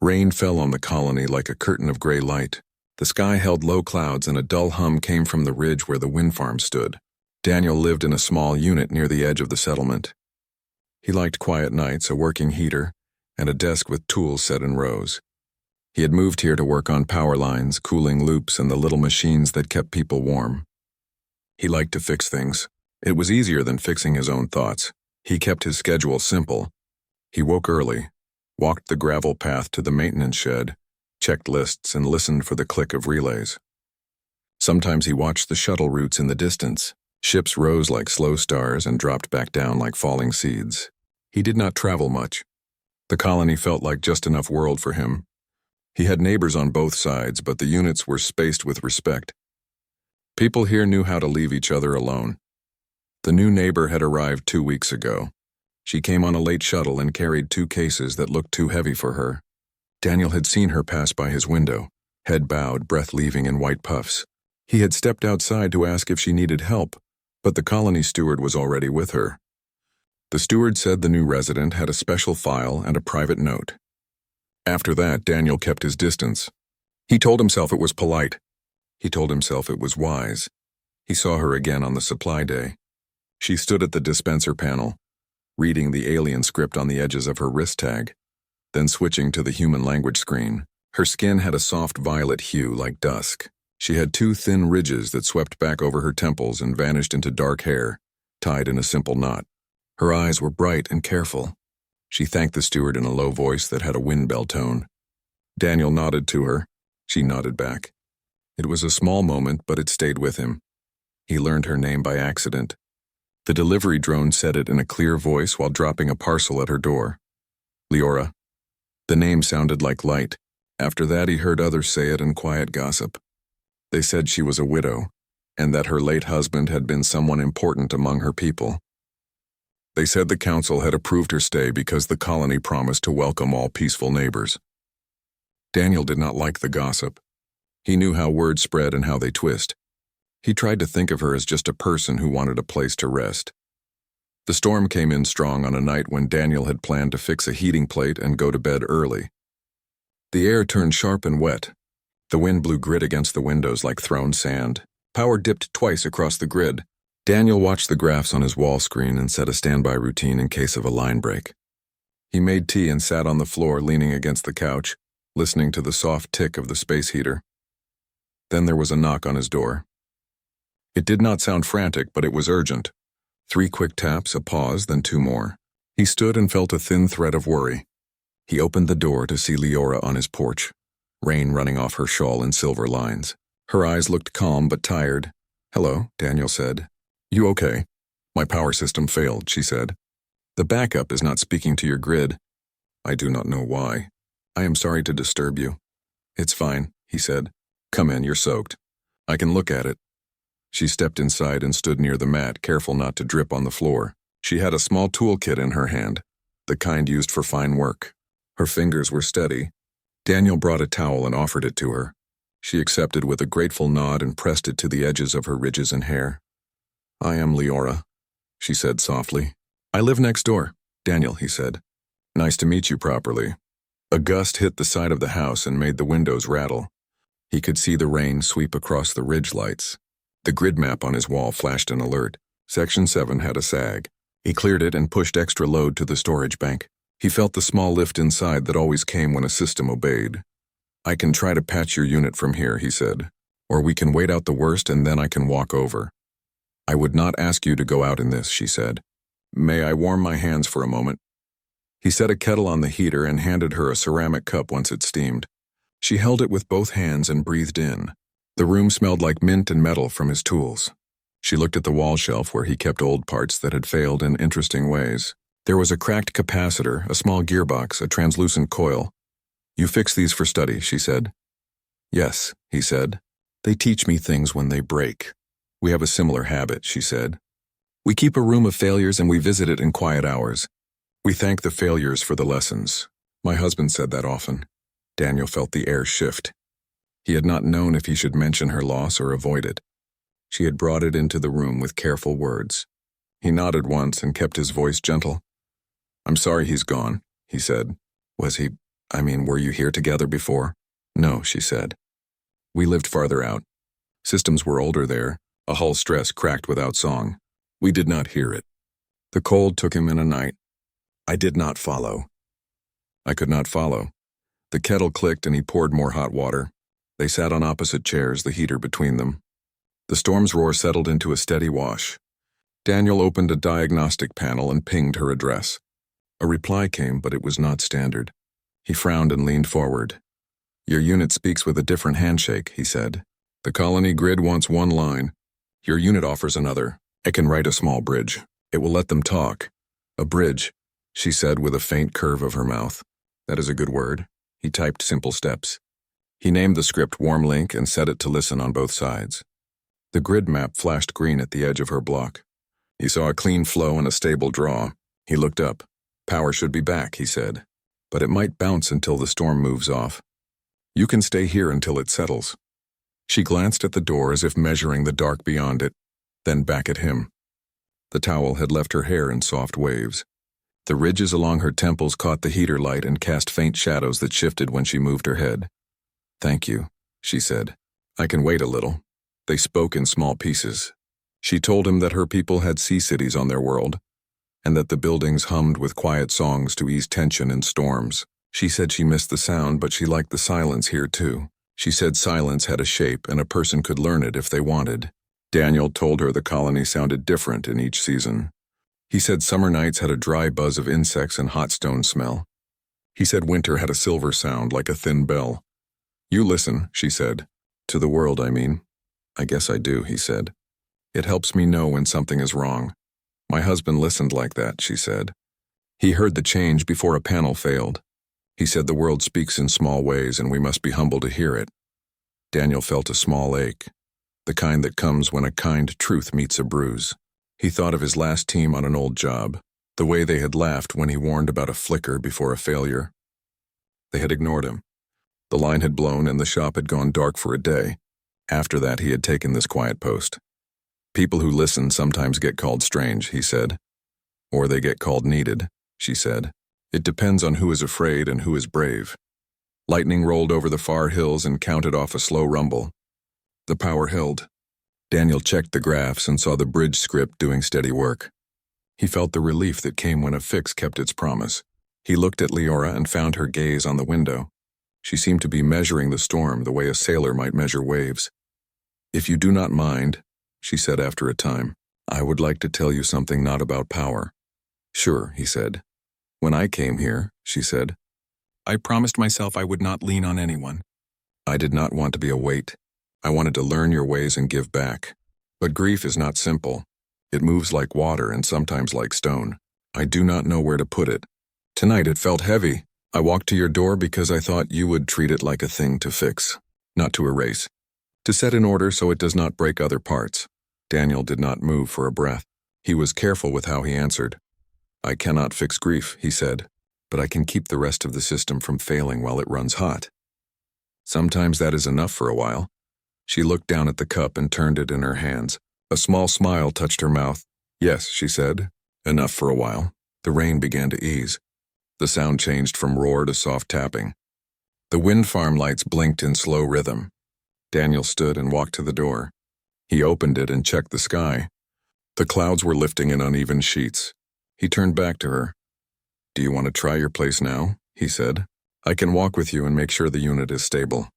Rain fell on the colony like a curtain of gray light. The sky held low clouds and a dull hum came from the ridge where the wind farm stood. Daniel lived in a small unit near the edge of the settlement. He liked quiet nights, a working heater, and a desk with tools set in rows. He had moved here to work on power lines, cooling loops, and the little machines that kept people warm. He liked to fix things. It was easier than fixing his own thoughts. He kept his schedule simple. He woke early, walked the gravel path to the maintenance shed, checked lists, and listened for the click of relays. Sometimes he watched the shuttle routes in the distance. Ships rose like slow stars and dropped back down like falling seeds. He did not travel much. The colony felt like just enough world for him. He had neighbors on both sides, but the units were spaced with respect. People here knew how to leave each other alone. The new neighbor had arrived 2 weeks ago. She came on a late shuttle and carried 2 cases that looked too heavy for her. Daniel had seen her pass by his window, head bowed, breath leaving in white puffs. He had stepped outside to ask if she needed help, but the colony steward was already with her. The steward said the new resident had a special file and a private note. After that, Daniel kept his distance. He told himself it was polite. He told himself it was wise. He saw her again on the supply day. She stood at the dispenser panel, reading the alien script on the edges of her wrist tag, then switching to the human language screen. Her skin had a soft violet hue like dusk. She had 2 thin ridges that swept back over her temples and vanished into dark hair, tied in a simple knot. Her eyes were bright and careful. She thanked the steward in a low voice that had a wind bell tone. Daniel nodded to her. She nodded back. It was a small moment, but it stayed with him. He learned her name by accident. The delivery drone said it in a clear voice while dropping a parcel at her door. Leora. The name sounded like light. After that, he heard others say it in quiet gossip. They said she was a widow, and that her late husband had been someone important among her people. They said the council had approved her stay because the colony promised to welcome all peaceful neighbors. Daniel did not like the gossip. He knew how words spread and how they twist. He tried to think of her as just a person who wanted a place to rest. The storm came in strong on a night when Daniel had planned to fix a heating plate and go to bed early. The air turned sharp and wet. The wind blew grit against the windows like thrown sand. Power dipped twice across the grid. Daniel watched the graphs on his wall screen and set a standby routine in case of a line break. He made tea and sat on the floor leaning against the couch, listening to the soft tick of the space heater. Then there was a knock on his door. It did not sound frantic, but it was urgent. 3 quick taps, a pause, then 2 more. He stood and felt a thin thread of worry. He opened the door to see Leora on his porch, rain running off her shawl in silver lines. Her eyes looked calm but tired. "Hello," Daniel said. "You okay?" "My power system failed," she said. "The backup is not speaking to your grid." "I do not know why. I am sorry to disturb you." "It's fine," he said. "Come in, you're soaked. I can look at it." She stepped inside and stood near the mat, careful not to drip on the floor. She had a small toolkit in her hand, the kind used for fine work. Her fingers were steady. Daniel brought a towel and offered it to her. She accepted with a grateful nod and pressed it to the edges of her ridges and hair. "I am Leora," she said softly. "I live next door." "Daniel," he said. "Nice to meet you properly." A gust hit the side of the house and made the windows rattle. He could see the rain sweep across the ridge lights. The grid map on his wall flashed an alert. Section 7 had a sag. He cleared it and pushed extra load to the storage bank. He felt the small lift inside that always came when a system obeyed. "I can try to patch your unit from here," he said. "Or we can wait out the worst and then I can walk over." "I would not ask you to go out in this," she said. "May I warm my hands for a moment?" He set a kettle on the heater and handed her a ceramic cup once it steamed. She held it with both hands and breathed in. The room smelled like mint and metal from his tools. She looked at the wall shelf where he kept old parts that had failed in interesting ways. There was a cracked capacitor, a small gearbox, a translucent coil. "You fix these for study," she said. "Yes," he said. "They teach me things when they break." "We have a similar habit," she said. "We keep a room of failures and we visit it in quiet hours. We thank the failures for the lessons." My husband said that often. Daniel felt the air shift. He had not known if he should mention her loss or avoid it. She had brought it into the room with careful words. He nodded once and kept his voice gentle. "I'm sorry he's gone," he said. "Was he I mean, were you here together before? No, she said. We lived farther out. Systems were older there, a hull stress cracked without song. We did not hear it. The cold took him in a night. I did not follow. I could not follow. The kettle clicked and he poured more hot water. They sat on opposite chairs, the heater between them. The storm's roar settled into a steady wash. Daniel opened a diagnostic panel and pinged her address. A reply came, but it was not standard. He frowned and leaned forward. Your unit speaks with a different handshake, he said. The colony grid wants one line. Your unit offers another. I can write a small bridge. It will let them talk. A bridge, she said with a faint curve of her mouth. That is a good word. He typed simple steps. He named the script Warm Link and set it to listen on both sides. The grid map flashed green at the edge of her block. He saw a clean flow and a stable draw. He looked up. Power should be back, he said. But it might bounce until the storm moves off. You can stay here until it settles. She glanced at the door as if measuring the dark beyond it, then back at him. The towel had left her hair in soft waves. The ridges along her temples caught the heater light and cast faint shadows that shifted when she moved her head. Thank you, she said. I can wait a little. They spoke in small pieces. She told him that her people had sea cities on their world, and that the buildings hummed with quiet songs to ease tension in storms. She said she missed the sound, but she liked the silence here too. She said silence had a shape and a person could learn it if they wanted. Daniel told her the colony sounded different in each season. He said summer nights had a dry buzz of insects and hot stone smell. He said winter had a silver sound like a thin bell. You listen, she said. To the world, I mean. I guess I do, he said. It helps me know when something is wrong. My husband listened like that, she said. He heard the change before a panel failed. He said the world speaks in small ways and we must be humble to hear it. Daniel felt a small ache, the kind that comes when a kind truth meets a bruise. He thought of his last team on an old job, the way they had laughed when he warned about a flicker before a failure. They had ignored him. The line had blown and the shop had gone dark for a day. After that, he had taken this quiet post. People who listen sometimes get called strange, he said. Or they get called needed, she said. It depends on who is afraid and who is brave. Lightning rolled over the far hills and counted off a slow rumble. The power held. Daniel checked the graphs and saw the bridge script doing steady work. He felt the relief that came when a fix kept its promise. He looked at Leora and found her gaze on the window. She seemed to be measuring the storm the way a sailor might measure waves. If you do not mind, she said after a time, I would like to tell you something not about power. Sure, he said. When I came here, she said, I promised myself I would not lean on anyone. I did not want to be a weight. I wanted to learn your ways and give back. But grief is not simple. It moves like water and sometimes like stone. I do not know where to put it. Tonight it felt heavy. I walked to your door because I thought you would treat it like a thing to fix, not to erase. To set in order so it does not break other parts. Daniel did not move for a breath. He was careful with how he answered. I cannot fix grief, he said, but I can keep the rest of the system from failing while it runs hot. Sometimes that is enough for a while. She looked down at the cup and turned it in her hands. A small smile touched her mouth. Yes, she said, enough for a while. The rain began to ease. The sound changed from roar to soft tapping. The wind farm lights blinked in slow rhythm. Daniel stood and walked to the door. He opened it and checked the sky. The clouds were lifting in uneven sheets. He turned back to her. Do you want to try your place now? He said. I can walk with you and make sure the unit is stable.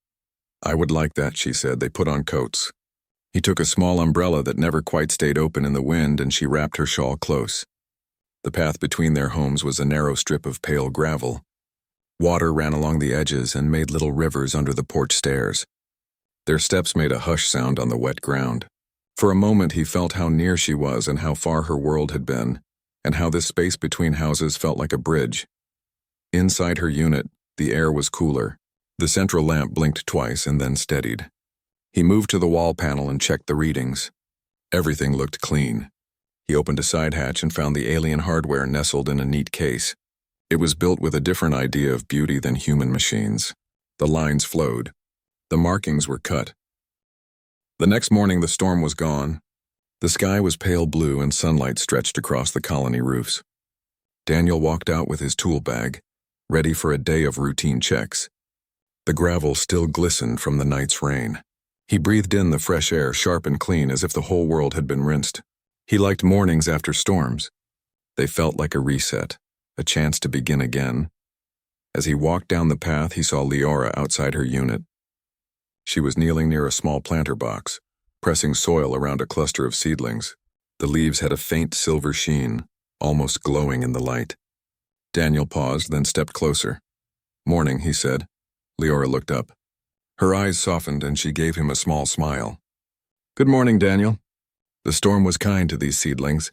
I would like that, she said. They put on coats. He took a small umbrella that never quite stayed open in the wind and she wrapped her shawl close. The path between their homes was a narrow strip of pale gravel. Water ran along the edges and made little rivers under the porch stairs. Their steps made a hush sound on the wet ground. For a moment he felt how near she was and how far her world had been, and how this space between houses felt like a bridge. Inside her unit, the air was cooler. The central lamp blinked twice and then steadied. He moved to the wall panel and checked the readings. Everything looked clean. He opened a side hatch and found the alien hardware nestled in a neat case. It was built with a different idea of beauty than human machines. The lines flowed. The markings were cut. The next morning the storm was gone. The sky was pale blue and sunlight stretched across the colony roofs. Daniel walked out with his tool bag. ready for a day of routine checks. The gravel still glistened from the night's rain. He breathed in the fresh air, sharp and clean, as if the whole world had been rinsed. He liked mornings after storms. They felt like a reset, a chance to begin again. As he walked down the path, he saw Leora outside her unit. She was kneeling near a small planter box, pressing soil around a cluster of seedlings. The leaves had a faint silver sheen, almost glowing in the light. Daniel paused, then stepped closer. "Morning," he said. Leora looked up. Her eyes softened and she gave him a small smile. "Good morning, Daniel." The storm was kind to these seedlings.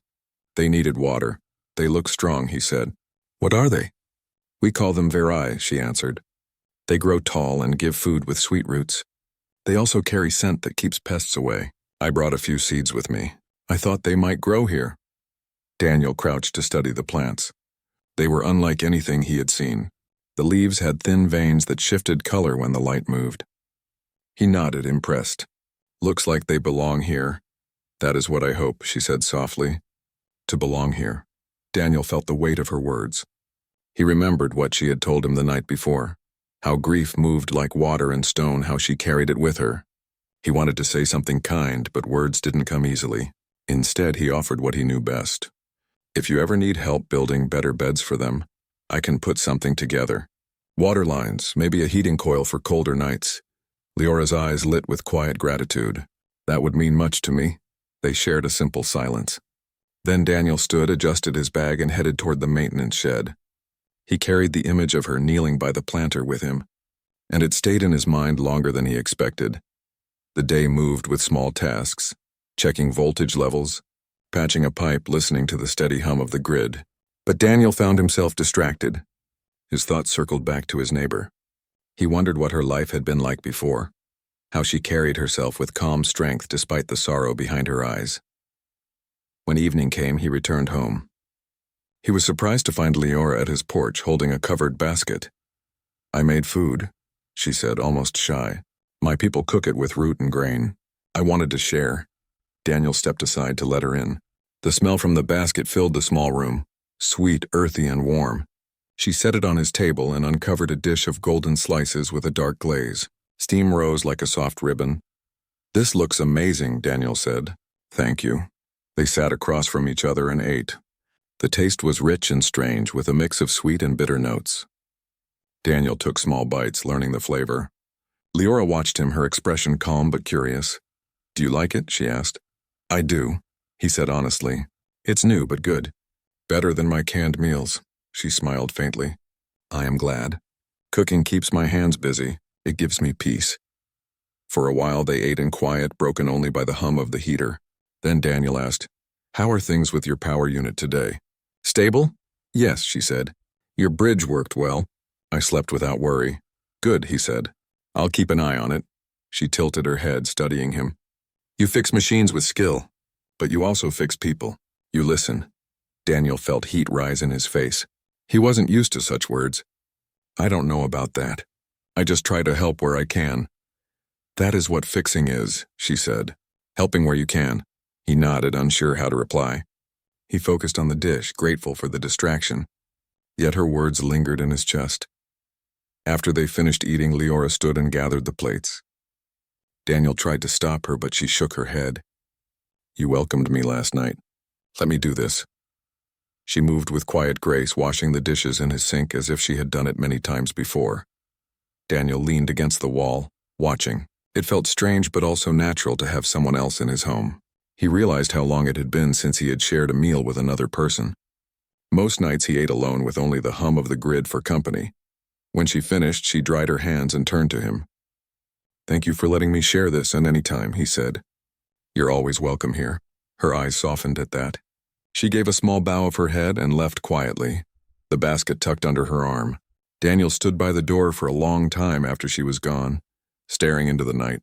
They needed water. "They look strong," he said. "What are they?" "We call them verai," she answered. "They grow tall and give food with sweet roots. They also carry scent that keeps pests away. I brought a few seeds with me. I thought they might grow here." Daniel crouched to study the plants. They were unlike anything he had seen. The leaves had thin veins that shifted color when the light moved. He nodded, impressed. "Looks like they belong here." "That is what I hope," she said softly. "To belong here." Daniel felt the weight of her words. He remembered what she had told him the night before, how grief moved like water and stone, how she carried it with her. He wanted to say something kind, but words didn't come easily. Instead, he offered what he knew best. "If you ever need help building better beds for them, I can put something together. Water lines, maybe a heating coil for colder nights." Leora's eyes lit with quiet gratitude. "That would mean much to me." They shared a simple silence. Then Daniel stood, adjusted his bag, and headed toward the maintenance shed. He carried the image of her kneeling by the planter with him, and it stayed in his mind longer than he expected. The day moved with small tasks, checking voltage levels, patching a pipe, listening to the steady hum of the grid. But Daniel found himself distracted. His thoughts circled back to his neighbor. He wondered what her life had been like before, how she carried herself with calm strength despite the sorrow behind her eyes. When evening came, he returned home. He was surprised to find Leora at his porch holding a covered basket. "I made food," she said, almost shy. "My people cook it with root and grain. I wanted to share." Daniel stepped aside to let her in. The smell from the basket filled the small room, sweet, earthy, and warm. She set it on his table and uncovered a dish of golden slices with a dark glaze. Steam rose like a soft ribbon. "This looks amazing," Daniel said. "Thank you." They sat across from each other and ate. The taste was rich and strange, with a mix of sweet and bitter notes. Daniel took small bites, learning the flavor. Leora watched him, her expression calm but curious. "Do you like it?" she asked. "I do," he said honestly. "It's new but good. Better than my canned meals." She smiled faintly. "I am glad. Cooking keeps my hands busy. It gives me peace." For a while they ate in quiet, broken only by the hum of the heater. Then Daniel asked, "How are things with your power unit today?" "Stable?" "Yes," she said. "Your bridge worked well. I slept without worry." "Good," he said. "I'll keep an eye on it." She tilted her head, studying him. "You fix machines with skill, but you also fix people. You listen." Daniel felt heat rise in his face. He wasn't used to such words. "I don't know about that. I just try to help where I can." "That is what fixing is," she said. "Helping where you can." He nodded, unsure how to reply. He focused on the dish, grateful for the distraction. Yet her words lingered in his chest. After they finished eating, Leora stood and gathered the plates. Daniel tried to stop her, but she shook her head. "You welcomed me last night. Let me do this." She moved with quiet grace, washing the dishes in his sink as if she had done it many times before. Daniel leaned against the wall, watching. It felt strange but also natural to have someone else in his home. He realized how long it had been since he had shared a meal with another person. Most nights he ate alone with only the hum of the grid for company. When she finished, she dried her hands and turned to him. "Thank you for letting me share this and any time," he said. "You're always welcome here." Her eyes softened at that. She gave a small bow of her head and left quietly, the basket tucked under her arm. Daniel stood by the door for a long time after she was gone, staring into the night.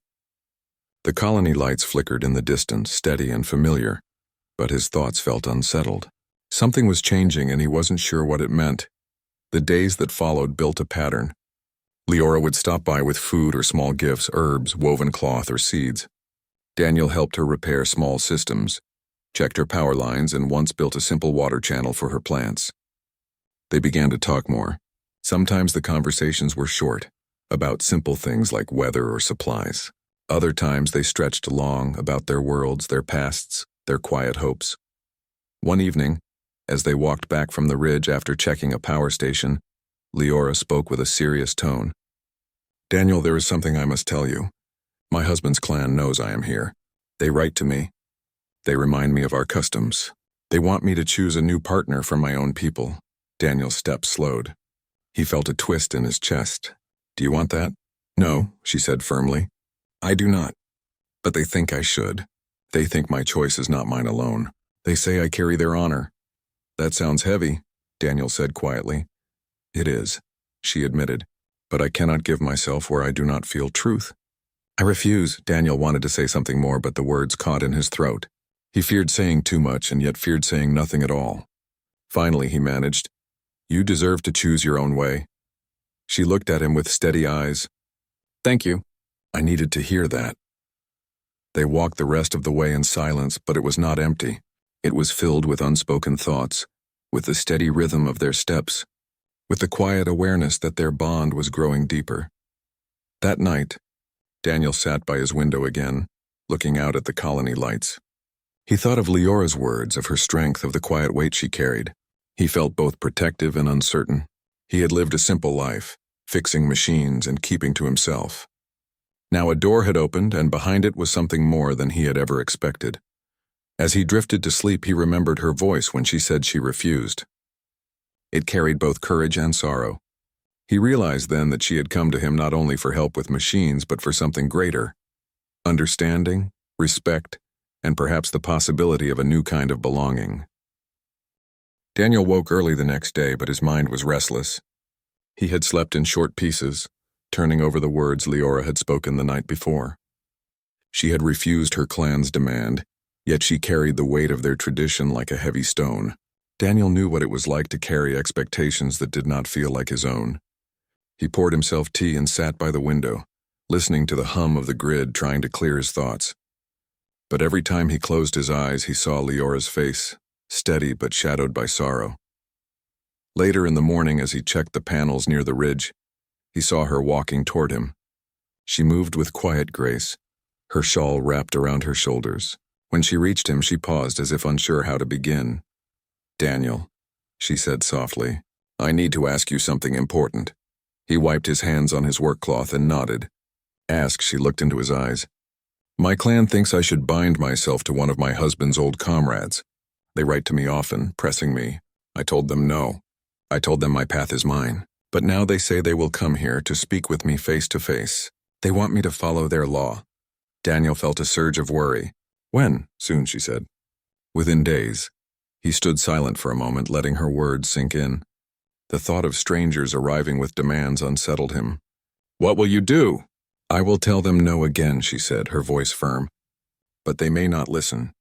The colony lights flickered in the distance, steady and familiar, but his thoughts felt unsettled. Something was changing and he wasn't sure what it meant. The days that followed built a pattern. Leora would stop by with food or small gifts, herbs, woven cloth, or seeds. Daniel helped her repair small systems, checked her power lines, and once built a simple water channel for her plants. They began to talk more. Sometimes the conversations were short, about simple things like weather or supplies. Other times they stretched long, about their worlds, their pasts, their quiet hopes. One evening, as they walked back from the ridge after checking a power station, Leora spoke with a serious tone. "Daniel, there is something I must tell you. My husband's clan knows I am here. They write to me. They remind me of our customs. They want me to choose a new partner from my own people." Daniel's steps slowed. He felt a twist in his chest. "Do you want that?" "No," she said firmly. "I do not. But they think I should. They think my choice is not mine alone. They say I carry their honor." "That sounds heavy," Daniel said quietly. "It is," she admitted. "But I cannot give myself where I do not feel truth." "I refuse." Daniel wanted to say something more, but the words caught in his throat. He feared saying too much and yet feared saying nothing at all. Finally, he managed, "You deserve to choose your own way." She looked at him with steady eyes. "Thank you." I needed to hear that. They walked the rest of the way in silence, but it was not empty. It was filled with unspoken thoughts, with the steady rhythm of their steps, with the quiet awareness that their bond was growing deeper. That night, Daniel sat by his window again, looking out at the colony lights. He thought of Leora's words, of her strength, of the quiet weight she carried. He felt both protective and uncertain. He had lived a simple life, fixing machines and keeping to himself. Now a door had opened, and behind it was something more than he had ever expected. As he drifted to sleep, he remembered her voice when she said she refused. It carried both courage and sorrow. He realized then that she had come to him not only for help with machines, but for something greater: understanding, respect, and perhaps the possibility of a new kind of belonging. Daniel woke early the next day, but his mind was restless. He had slept in short pieces, turning over the words Leora had spoken the night before. She had refused her clan's demand, yet she carried the weight of their tradition like a heavy stone. Daniel knew what it was like to carry expectations that did not feel like his own. He poured himself tea and sat by the window, listening to the hum of the grid, trying to clear his thoughts. But every time he closed his eyes, he saw Leora's face, steady but shadowed by sorrow. Later in the morning, as he checked the panels near the ridge, he saw her walking toward him. She moved with quiet grace, her shawl wrapped around her shoulders. When she reached him, she paused as if unsure how to begin. "Daniel," she said softly, "I need to ask you something important." He wiped his hands on his work cloth and nodded. "Ask." She looked into his eyes. "My clan thinks I should bind myself to one of my husband's old comrades. They write to me often, pressing me. I told them no. I told them my path is mine. But now they say they will come here to speak with me face to face. They want me to follow their law." Daniel felt a surge of worry. "When?" "Soon," she said. "Within days." He stood silent for a moment, letting her words sink in. The thought of strangers arriving with demands unsettled him. "What will you do?" "I will tell them no again," she said, her voice firm. "But they may not listen.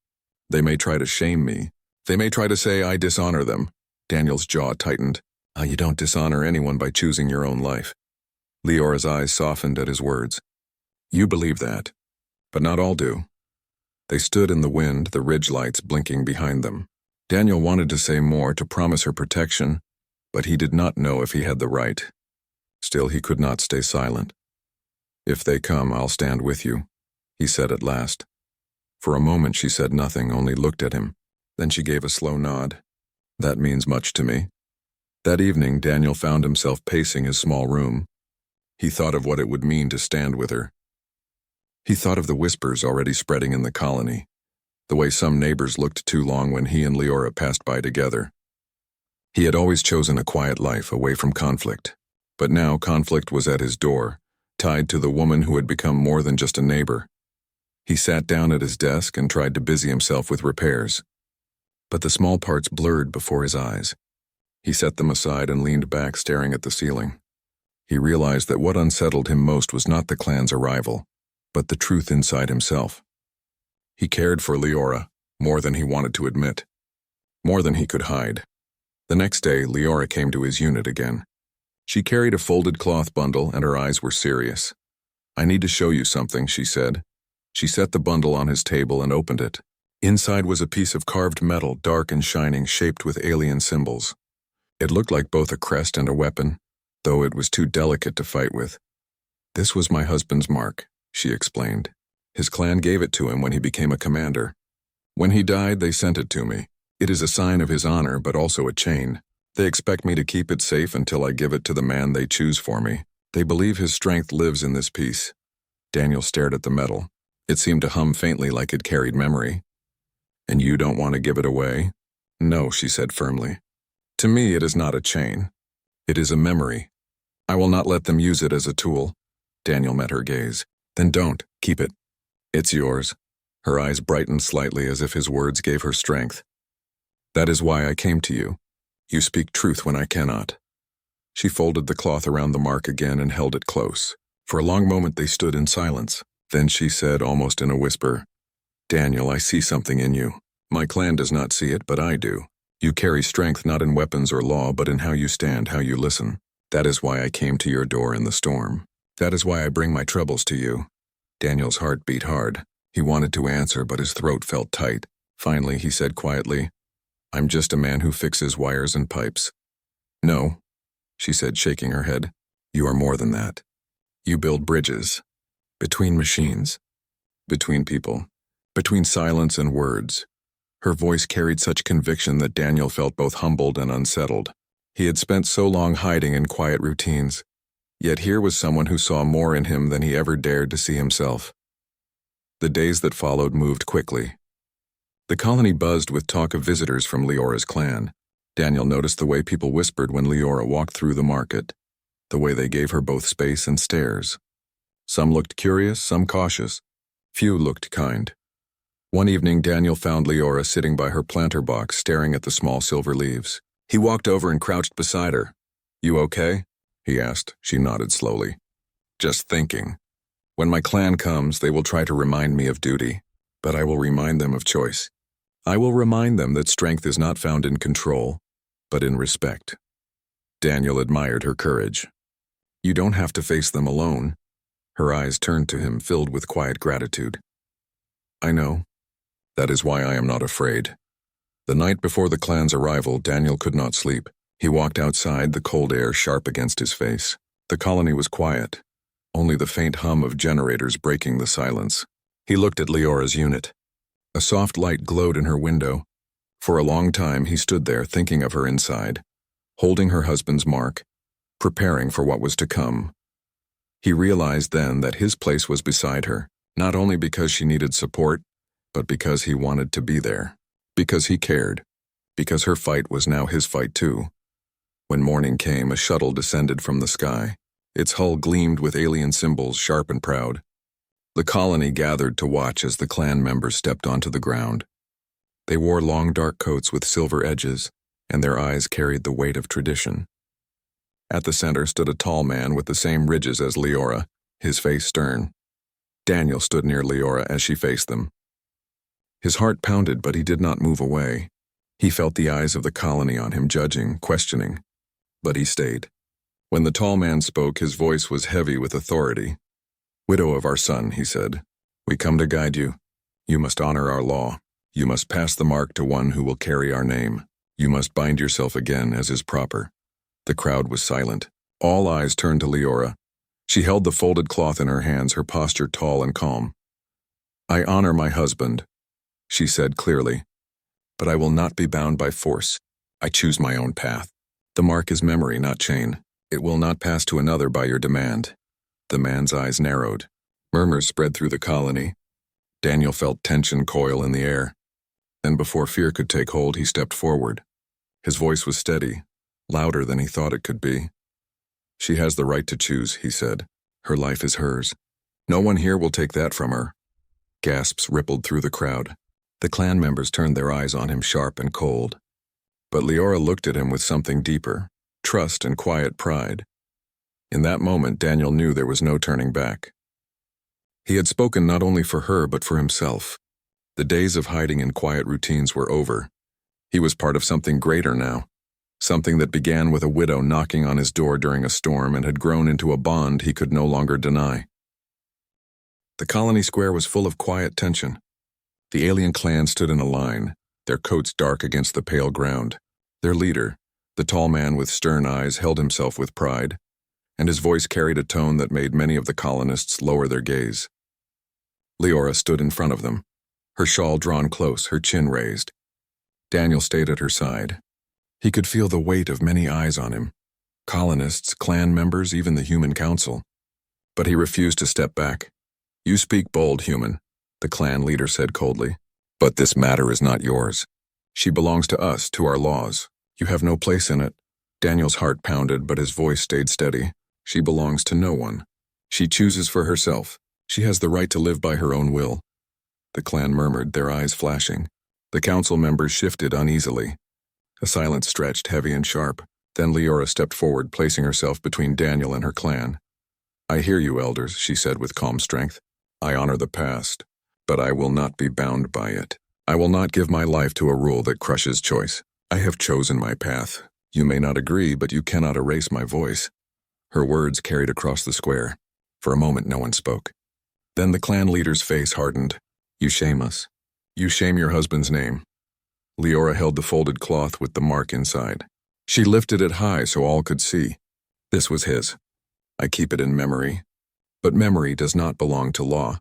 They may try to shame me. They may try to say I dishonor them." Daniel's jaw tightened. "You don't dishonor anyone by choosing your own life." Leora's eyes softened at his words. "You believe that, but not all do." They stood in the wind, the ridge lights blinking behind them. Daniel wanted to say more, to promise her protection, but he did not know if he had the right. Still, he could not stay silent. "If they come, I'll stand with you," he said at last. For a moment she said nothing, only looked at him. Then she gave a slow nod. "That means much to me." That evening, Daniel found himself pacing his small room. He thought of what it would mean to stand with her. He thought of the whispers already spreading in the colony, the way some neighbors looked too long when he and Leora passed by together. He had always chosen a quiet life, away from conflict. But now conflict was at his door, tied to the woman who had become more than just a neighbor. He sat down at his desk and tried to busy himself with repairs. But the small parts blurred before his eyes. He set them aside and leaned back, staring at the ceiling. He realized that what unsettled him most was not the clan's arrival, but the truth inside himself. He cared for Leora more than he wanted to admit, more than he could hide. The next day, Leora came to his unit again. She carried a folded cloth bundle, and her eyes were serious. "I need to show you something," she said. She set the bundle on his table and opened it. Inside was a piece of carved metal, dark and shining, shaped with alien symbols. It looked like both a crest and a weapon. though it was too delicate to fight with. "This was my husband's mark," she explained. "His clan gave it to him when he became a commander. When he died, they sent it to me. It is a sign of his honor, but also a chain. They expect me to keep it safe until I give it to the man they choose for me. They believe his strength lives in this piece." Daniel stared at the metal. It seemed to hum faintly like it carried memory. "And you don't want to give it away?" "No," she said firmly. "To me, it is not a chain. It is a memory. I will not let them use it as a tool." Daniel met her gaze. "Then don't. Keep it. It's yours." Her eyes brightened slightly as if his words gave her strength. "That is why I came to you. You speak truth when I cannot." She folded the cloth around the mark again and held it close. For a long moment they stood in silence. Then she said, almost in a whisper, "Daniel, I see something in you. My clan does not see it, but I do. You carry strength not in weapons or law, but in how you stand, how you listen. That is why I came to your door in the storm. That is why I bring my troubles to you." Daniel's heart beat hard. He wanted to answer, but his throat felt tight. Finally, he said quietly, "I'm just a man who fixes wires and pipes." "No," she said, shaking her head. "You are more than that. You build bridges. Between machines. Between people. Between silence and words." Her voice carried such conviction that Daniel felt both humbled and unsettled. He had spent so long hiding in quiet routines, yet here was someone who saw more in him than he ever dared to see himself. The days that followed moved quickly. The colony buzzed with talk of visitors from Leora's clan. Daniel noticed the way people whispered when Leora walked through the market, the way they gave her both space and stares. Some looked curious, some cautious. Few looked kind. One evening, Daniel found Leora sitting by her planter box, staring at the small silver leaves. He walked over and crouched beside her. "You okay?" he asked. She nodded slowly. "Just thinking. When my clan comes, they will try to remind me of duty, but I will remind them of choice. I will remind them that strength is not found in control, but in respect." Daniel admired her courage. "You don't have to face them alone." Her eyes turned to him, filled with quiet gratitude. "I know. That is why I am not afraid." The night before the clan's arrival, Daniel could not sleep. He walked outside, the cold air sharp against his face. The colony was quiet, only the faint hum of generators breaking the silence. He looked at Leora's unit. A soft light glowed in her window. For a long time he stood there, thinking of her inside, holding her husband's mark, preparing for what was to come. He realized then that his place was beside her, not only because she needed support, but because he wanted to be there, because he cared, because her fight was now his fight too. When morning came, a shuttle descended from the sky. Its hull gleamed with alien symbols, sharp and proud. The colony gathered to watch as the clan members stepped onto the ground. They wore long dark coats with silver edges, and their eyes carried the weight of tradition. At the center stood a tall man with the same ridges as Leora, his face stern. Daniel stood near Leora as she faced them. His heart pounded, but he did not move away. He felt the eyes of the colony on him, judging, questioning. But he stayed. When the tall man spoke, his voice was heavy with authority. "Widow of our son," he said, "we come to guide you. You must honor our law. You must pass the mark to one who will carry our name. You must bind yourself again as is proper." The crowd was silent. All eyes turned to Leora. She held the folded cloth in her hands, her posture tall and calm. "I honor my husband," she said clearly, "but I will not be bound by force. I choose my own path. The mark is memory, not chain. It will not pass to another by your demand." The man's eyes narrowed. Murmurs spread through the colony. Daniel felt tension coil in the air. Then before fear could take hold, he stepped forward. His voice was steady, louder than he thought it could be. "She has the right to choose," he said. "Her life is hers. No one here will take that from her." Gasps rippled through the crowd. The clan members turned their eyes on him, sharp and cold. But Leora looked at him with something deeper, trust and quiet pride. In that moment, Daniel knew there was no turning back. He had spoken not only for her, but for himself. The days of hiding in quiet routines were over. He was part of something greater now, something that began with a widow knocking on his door during a storm and had grown into a bond he could no longer deny. The colony square was full of quiet tension. The alien clan stood in a line, their coats dark against the pale ground. Their leader, the tall man with stern eyes, held himself with pride. and his voice carried a tone that made many of the colonists lower their gaze. Leora stood in front of them, her shawl drawn close, her chin raised. Daniel stayed at her side. He could feel the weight of many eyes on him, colonists, clan members, even the human council. But he refused to step back. "You speak bold, human," the clan leader said coldly. "But this matter is not yours. She belongs to us, to our laws. You have no place in it." Daniel's heart pounded, but his voice stayed steady. "She belongs to no one. She chooses for herself. She has the right to live by her own will." The clan murmured, their eyes flashing. The council members shifted uneasily. A silence stretched, heavy and sharp. Then Leora stepped forward, placing herself between Daniel and her clan. "I hear you, elders," she said with calm strength. "I honor the past, but I will not be bound by it. I will not give my life to a rule that crushes choice. I have chosen my path. You may not agree, but you cannot erase my voice." Her words carried across the square. For a moment, no one spoke. Then the clan leader's face hardened. "You shame us. You shame your husband's name." Leora held the folded cloth with the mark inside. She lifted it high so all could see. This was his. "I keep it in memory. But memory does not belong to law.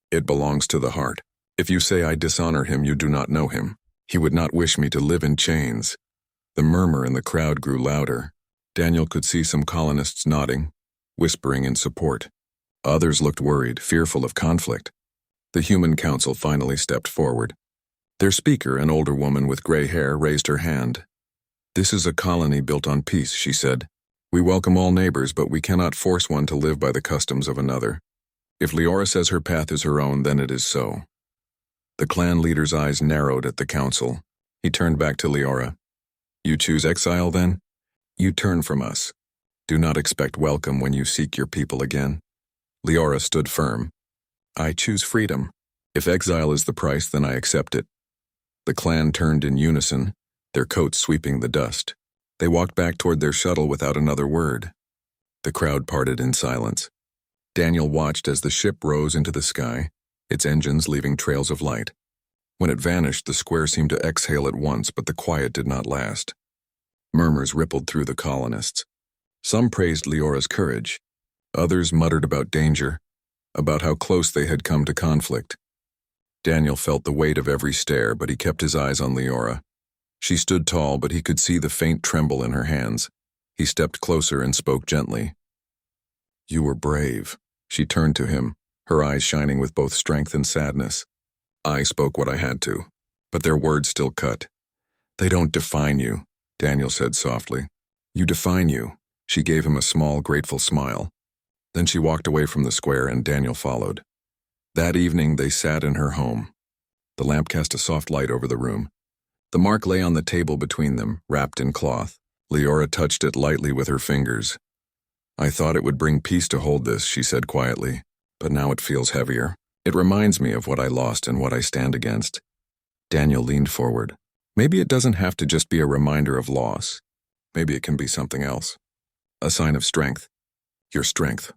It belongs to the heart. If you say I dishonor him, you do not know him. He would not wish me to live in chains." The murmur in the crowd grew louder. Daniel could see some colonists nodding, whispering in support. Others looked worried, fearful of conflict. The human council finally stepped forward. Their speaker, an older woman with gray hair, raised her hand. "This is a colony built on peace," she said. "We welcome all neighbors, but we cannot force one to live by the customs of another. If Leora says her path is her own, then it is so." The clan leader's eyes narrowed at the council. He turned back to Leora. "You choose exile, then? You turn from us. Do not expect welcome when you seek your people again." Leora stood firm. "I choose freedom. If exile is the price, then I accept it." The clan turned in unison, their coats sweeping the dust. They walked back toward their shuttle without another word. The crowd parted in silence. Daniel watched as the ship rose into the sky, its engines leaving trails of light. When it vanished, the square seemed to exhale at once, but the quiet did not last. Murmurs rippled through the colonists. Some praised Leora's courage. Others muttered about danger, about how close they had come to conflict. Daniel felt the weight of every stare, but he kept his eyes on Leora. She stood tall, but he could see the faint tremble in her hands. He stepped closer and spoke gently. "You were brave." She turned to him, her eyes shining with both strength and sadness. "I spoke what I had to, but their words still cut." "They don't define you," Daniel said softly. "You define you." She gave him a small, grateful smile. Then she walked away from the square and Daniel followed. That evening they sat in her home. The lamp cast a soft light over the room. The mark lay on the table between them, wrapped in cloth. Leora touched it lightly with her fingers. "I thought it would bring peace to hold this," she said quietly, "but now it feels heavier. It reminds me of what I lost and what I stand against." Daniel leaned forward. "Maybe it doesn't have to just be a reminder of loss. Maybe it can be something else. A sign of strength. Your strength."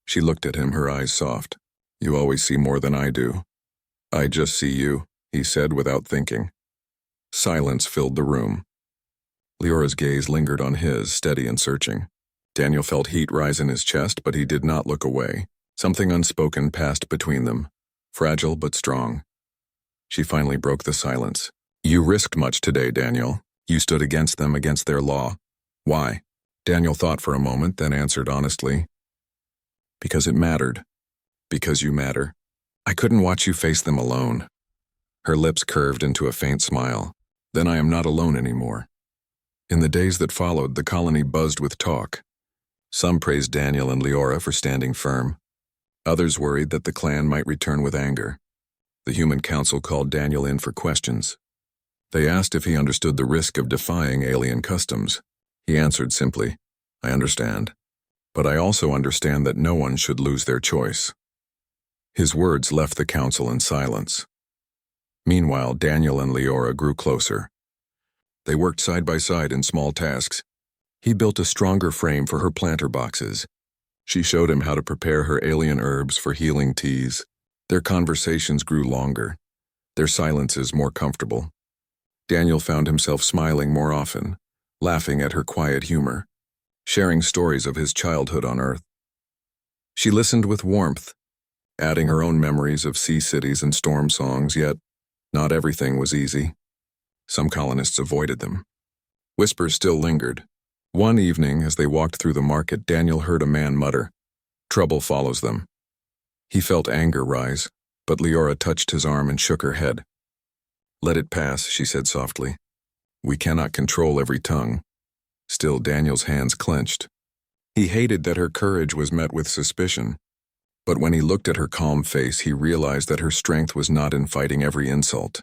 She looked at him, her eyes soft. "You always see more than I do." "I just see you," he said without thinking. Silence filled the room. Leora's gaze lingered on his, steady and searching. Daniel felt heat rise in his chest, but he did not look away. Something unspoken passed between them, fragile but strong. She finally broke the silence. "You risked much today, Daniel. You stood against them, against their law. Why?" Daniel thought for a moment, then answered honestly. "Because it mattered. Because you matter. I couldn't watch you face them alone." Her lips curved into a faint smile. "Then I am not alone anymore." In the days that followed, the colony buzzed with talk. Some praised Daniel and Leora for standing firm. Others worried that the clan might return with anger. The human council called Daniel in for questions. They asked if he understood the risk of defying alien customs. He answered simply, "I understand. But I also understand that no one should lose their choice." His words left the council in silence. Meanwhile, Daniel and Leora grew closer. They worked side by side in small tasks. He built a stronger frame for her planter boxes. She showed him how to prepare her alien herbs for healing teas. Their conversations grew longer, their silences more comfortable. Daniel found himself smiling more often, laughing at her quiet humor. sharing stories of his childhood on Earth. She listened with warmth, adding her own memories of sea cities and storm songs, yet not everything was easy. Some colonists avoided them. Whispers still lingered. One evening, as they walked through the market, Daniel heard a man mutter, "Trouble follows them." He felt anger rise, but Leora touched his arm and shook her head. "Let it pass," she said softly. "We cannot control every tongue." Still, Daniel's hands clenched. He hated that her courage was met with suspicion, but when he looked at her calm face, he realized that her strength was not in fighting every insult.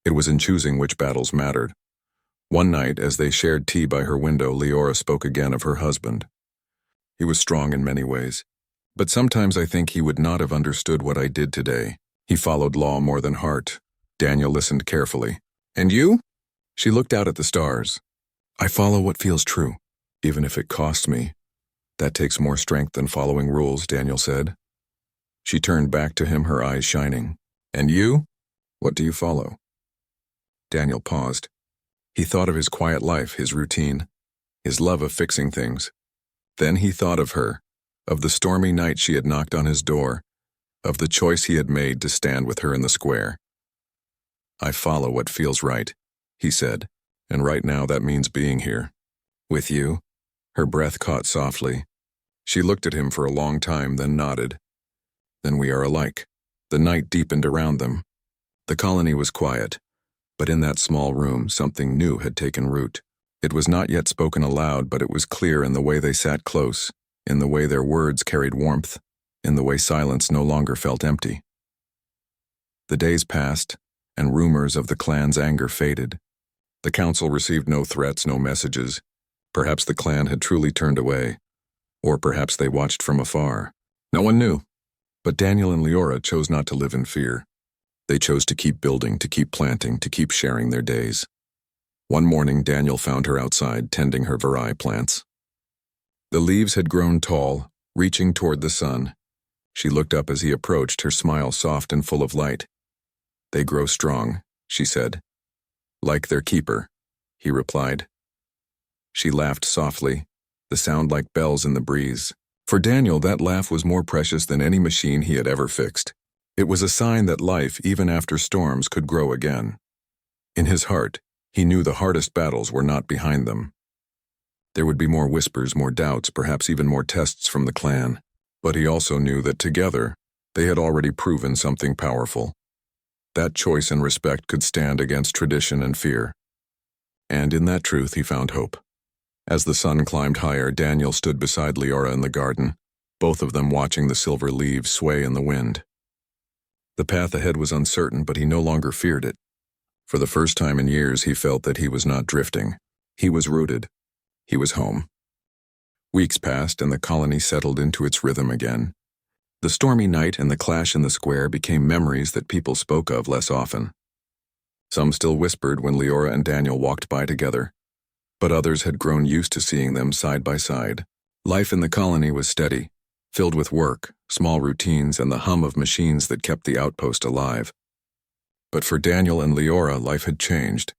It was in choosing which battles mattered. One night, as they shared tea by her window, Leora spoke again of her husband. "He was strong in many ways, but sometimes I think he would not have understood what I did today. He followed law more than heart." Daniel listened carefully. "And you?" She looked out at the stars. "I follow what feels true, even if it costs me. That takes more strength than following rules," Daniel said. She turned back to him, her eyes shining. "And you? What do you follow?" Daniel paused. He thought of his quiet life, his routine, his love of fixing things. Then he thought of her, of the stormy night she had knocked on his door, of the choice he had made to stand with her in the square. "I follow what feels right," he said, "and right now that means being here. With you." Her breath caught softly. She looked at him for a long time, then nodded. "Then we are alike." The night deepened around them. The colony was quiet, but in that small room something new had taken root. It was not yet spoken aloud, but it was clear in the way they sat close, in the way their words carried warmth, in the way silence no longer felt empty. The days passed, and rumors of the clan's anger faded. The council received no threats, no messages. Perhaps the clan had truly turned away, or perhaps they watched from afar. No one knew. But Daniel and Leora chose not to live in fear. They chose to keep building, to keep planting, to keep sharing their days. One morning, Daniel found her outside, tending her vari plants. The leaves had grown tall, reaching toward the sun. She looked up as he approached, her smile soft and full of light. "They grow strong," she said. "Like their keeper," he replied. She laughed softly, the sound like bells in the breeze. For Daniel, that laugh was more precious than any machine he had ever fixed. It was a sign that life, even after storms, could grow again. In his heart, he knew the hardest battles were not behind them. There would be more whispers, more doubts, perhaps even more tests from the clan. But he also knew that together, they had already proven something powerful. That choice and respect could stand against tradition and fear. And in that truth, he found hope. As the sun climbed higher, Daniel stood beside Leora in the garden, both of them watching the silver leaves sway in the wind. The path ahead was uncertain, but he no longer feared it. For the first time in years, he felt that he was not drifting. He was rooted. He was home. Weeks passed, and the colony settled into its rhythm again. The stormy night and the clash in the square became memories that people spoke of less often. Some still whispered when Leora and Daniel walked by together, but others had grown used to seeing them side by side. Life in the colony was steady, filled with work, small routines, and the hum of machines that kept the outpost alive. But for Daniel and Leora, life had changed.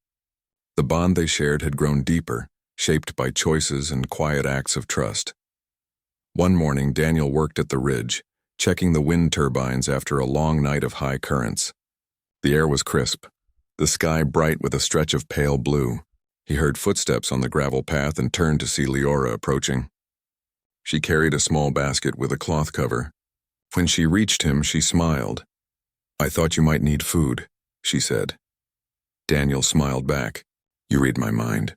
The bond they shared had grown deeper, shaped by choices and quiet acts of trust. One morning, Daniel worked at the ridge, checking the wind turbines after a long night of high currents. The air was crisp, the sky bright with a stretch of pale blue. He heard footsteps on the gravel path and turned to see Leora approaching. She carried a small basket with a cloth cover. When she reached him, she smiled. "I thought you might need food," she said. Daniel smiled back. "You read my mind."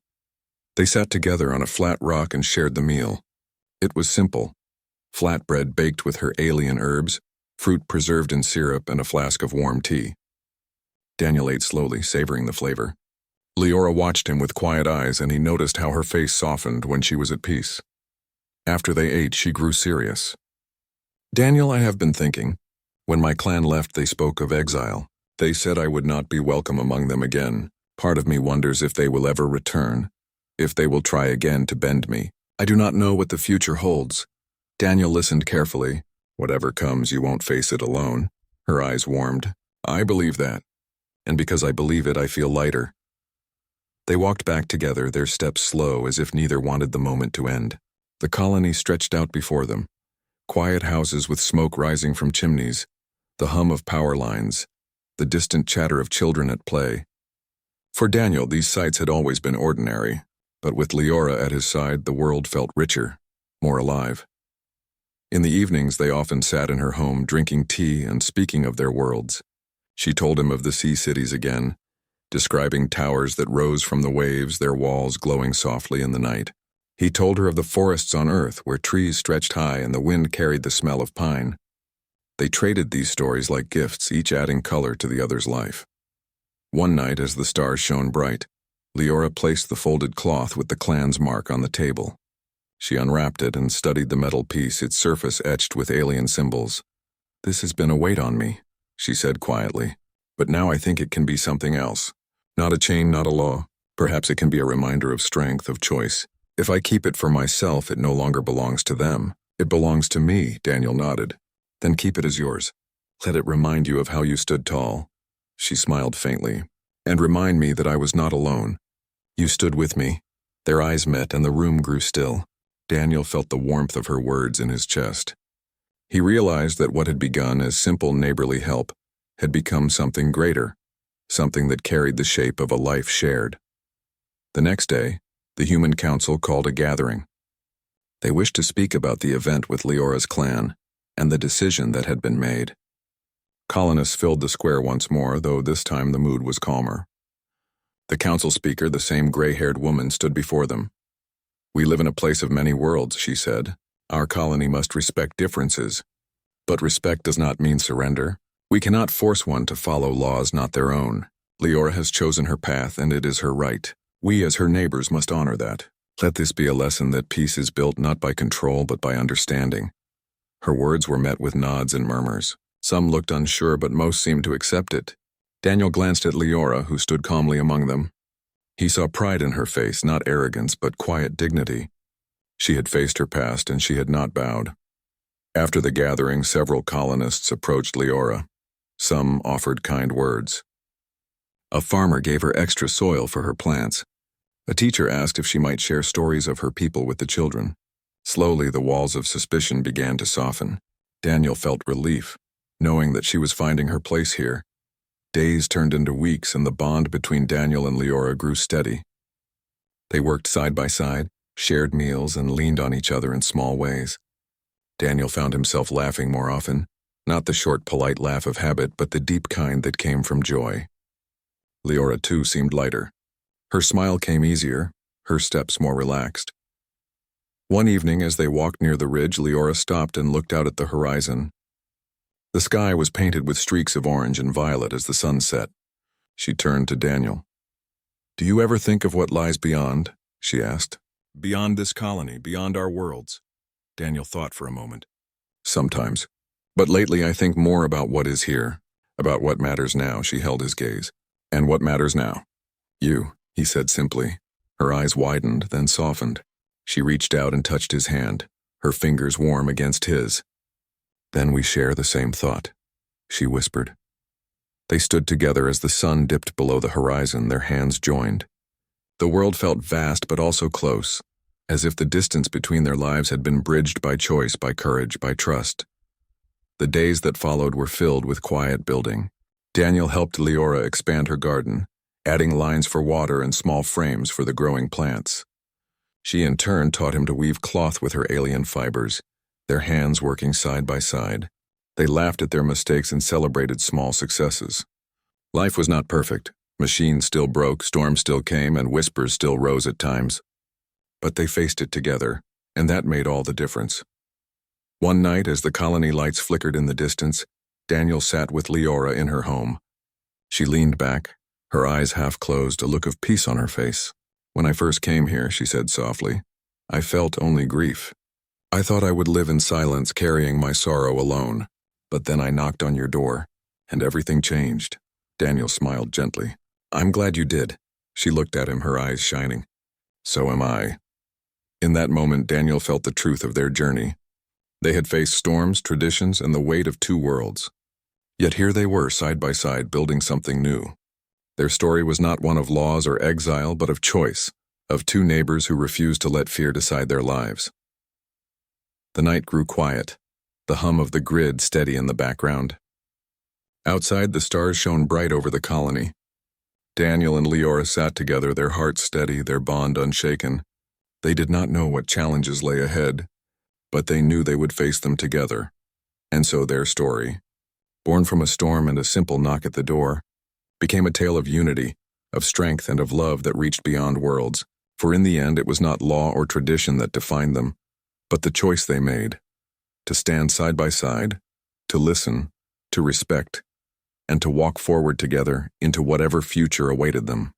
They sat together on a flat rock and shared the meal. It was simple. Flatbread baked with her alien herbs, fruit preserved in syrup, and a flask of warm tea. Daniel ate slowly, savoring the flavor. Leora watched him with quiet eyes, and he noticed how her face softened when she was at peace. After they ate, she grew serious. "Daniel, I have been thinking. When my clan left, they spoke of exile. They said I would not be welcome among them again. Part of me wonders if they will ever return, if they will try again to bend me. I do not know what the future holds." Daniel listened carefully. "Whatever comes, you won't face it alone." Her eyes warmed. "I believe that. And because I believe it, I feel lighter." They walked back together, their steps slow as if neither wanted the moment to end. The colony stretched out before them. Quiet houses with smoke rising from chimneys, the hum of power lines, the distant chatter of children at play. For Daniel, these sights had always been ordinary, but with Leora at his side, the world felt richer, more alive. In the evenings, they often sat in her home, drinking tea and speaking of their worlds. She told him of the sea cities again, describing towers that rose from the waves, their walls glowing softly in the night. He told her of the forests on Earth, where trees stretched high and the wind carried the smell of pine. They traded these stories like gifts, each adding color to the other's life. One night, as the stars shone bright, Leora placed the folded cloth with the clan's mark on the table. She unwrapped it and studied the metal piece, its surface etched with alien symbols. "This has been a weight on me," she said quietly, "but now I think it can be something else. Not a chain, not a law. Perhaps it can be a reminder of strength, of choice. If I keep it for myself, it no longer belongs to them. It belongs to me," Daniel nodded. "Then keep it as yours. Let it remind you of how you stood tall." She smiled faintly. "And remind me that I was not alone. You stood with me." Their eyes met and the room grew still. Daniel felt the warmth of her words in his chest. He realized that what had begun as simple neighborly help had become something greater, something that carried the shape of a life shared. The next day, the Human Council called a gathering. They wished to speak about the event with Leora's clan and the decision that had been made. Colonists filled the square once more, though this time the mood was calmer. The council speaker, the same gray-haired woman, stood before them. "We live in a place of many worlds," she said. "Our colony must respect differences. But respect does not mean surrender. We cannot force one to follow laws not their own. Leora has chosen her path, and it is her right. We as her neighbors must honor that. Let this be a lesson that peace is built not by control but by understanding." Her words were met with nods and murmurs. Some looked unsure, but most seemed to accept it. Daniel glanced at Leora, who stood calmly among them. He saw pride in her face, not arrogance, but quiet dignity. She had faced her past, and she had not bowed. After the gathering, several colonists approached Leora. Some offered kind words. A farmer gave her extra soil for her plants. A teacher asked if she might share stories of her people with the children. Slowly, the walls of suspicion began to soften. Daniel felt relief, knowing that she was finding her place here. Days turned into weeks, and the bond between Daniel and Leora grew steady. They worked side by side, shared meals, and leaned on each other in small ways. Daniel found himself laughing more often, not the short, polite laugh of habit, but the deep kind that came from joy. Leora, too, seemed lighter. Her smile came easier, her steps more relaxed. One evening, as they walked near the ridge, Leora stopped and looked out at the horizon. The sky was painted with streaks of orange and violet as the sun set. She turned to Daniel. "Do you ever think of what lies beyond?" she asked. "Beyond this colony, beyond our worlds?" Daniel thought for a moment. "Sometimes. But lately I think more about what is here, about what matters now." She held his gaze. "And what matters now?" "You," he said simply. Her eyes widened, then softened. She reached out and touched his hand, her fingers warm against his. "Then we share the same thought," she whispered. They stood together as the sun dipped below the horizon, their hands joined. The world felt vast but also close, as if the distance between their lives had been bridged by choice, by courage, by trust. The days that followed were filled with quiet building. Daniel helped Leora expand her garden, adding lines for water and small frames for the growing plants. She in turn taught him to weave cloth with her alien fibers, their hands working side by side. They laughed at their mistakes and celebrated small successes. Life was not perfect. Machines still broke, storms still came, and whispers still rose at times. But they faced it together, and that made all the difference. One night, as the colony lights flickered in the distance, Daniel sat with Leora in her home. She leaned back, her eyes half closed, a look of peace on her face. "When I first came here," she said softly, "I felt only grief. I thought I would live in silence, carrying my sorrow alone. But then I knocked on your door, and everything changed." Daniel smiled gently. "I'm glad you did." She looked at him, her eyes shining. "So am I." In that moment, Daniel felt the truth of their journey. They had faced storms, traditions, and the weight of two worlds. Yet here they were, side by side, building something new. Their story was not one of laws or exile, but of choice, of two neighbors who refused to let fear decide their lives. The night grew quiet, the hum of the grid steady in the background. Outside, the stars shone bright over the colony. Daniel and Leora sat together, their hearts steady, their bond unshaken. They did not know what challenges lay ahead, but they knew they would face them together. And so their story, born from a storm and a simple knock at the door, became a tale of unity, of strength and of love that reached beyond worlds. For in the end, it was not law or tradition that defined them, but the choice they made, to stand side by side, to listen, to respect, and to walk forward together into whatever future awaited them.